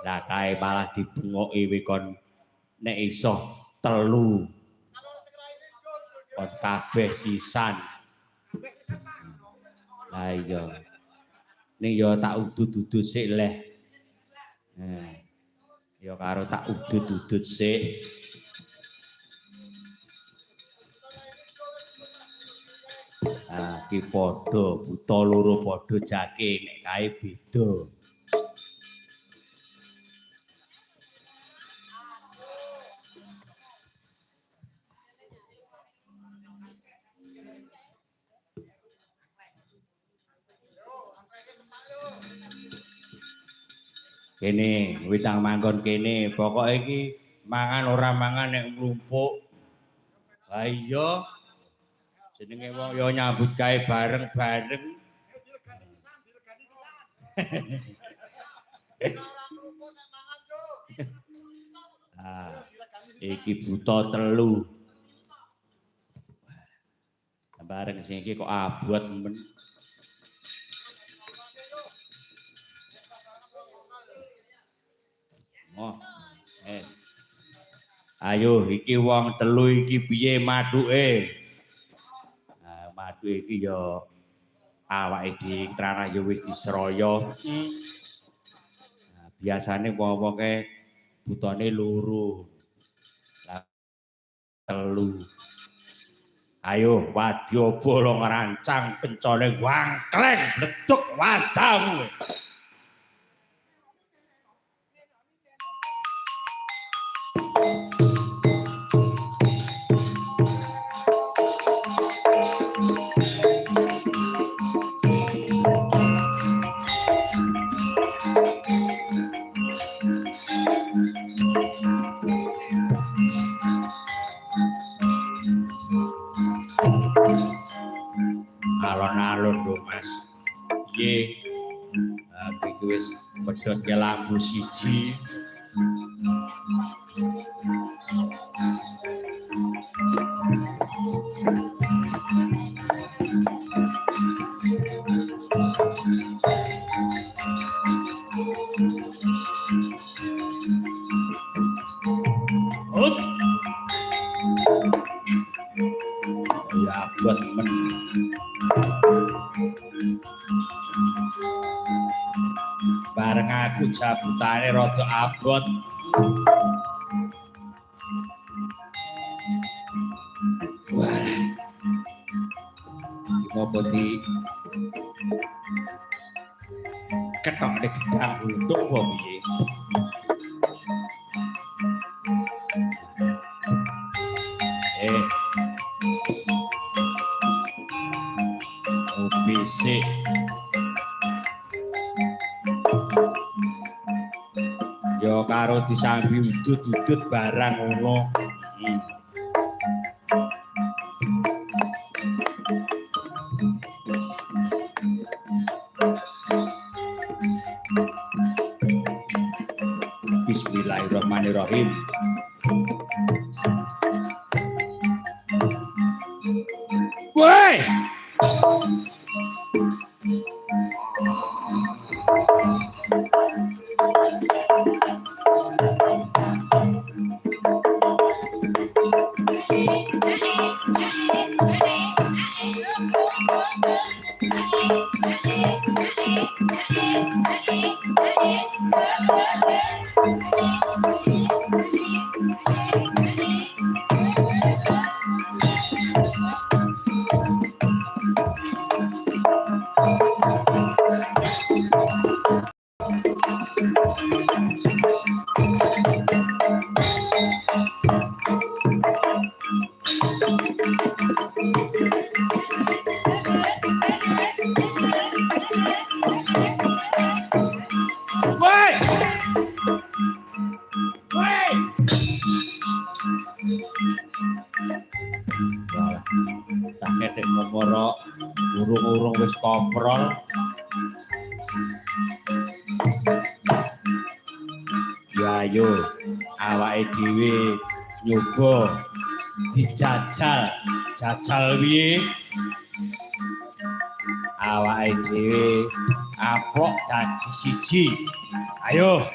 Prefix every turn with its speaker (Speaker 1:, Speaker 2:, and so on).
Speaker 1: Lah kae malah dibungoki kowe kon nek iso telu. Kon kabeh sisan. Lah iya. Ning ya tak udut-udut sik leh. Ya karo tak udut-udut sik. Ki padha buta loro padha jake nek kae beda. Kene witang manggon kene pokoke iki mangan ora mangan nek mlumpuk. Ha iya. Jenenge wong ya nyambut gawe bareng-bareng. Iki buta telu. Bareng sing iki kok abot men. Oh. Ayo iki wong telu iki piye mathuke? Nah, mathuke iki ya awake dhewe tranah ya wis disraya. Nah, biasane wong-wonge butane loro. Lah telu. Ayo wadyaba lo ngrancang kencane wangkleng bleduk wadamu. Alon-alon lho Mas. Piye? Iki wis pedhot ke lampu siji. Ya buat men. Bareng aku jabutane rada abot. Wah. Apa di ketok nek gedang gunung apa piye? Bisik. Ya karo disambi udut-udut barang ngono. Bismillahirrahmanirrahim. Woi! Urung-urung wis koprol. Ya ayo awake dhewe nyoba dijajal. Jajal piye? Awake dhewe aplok dadi siji. Ayo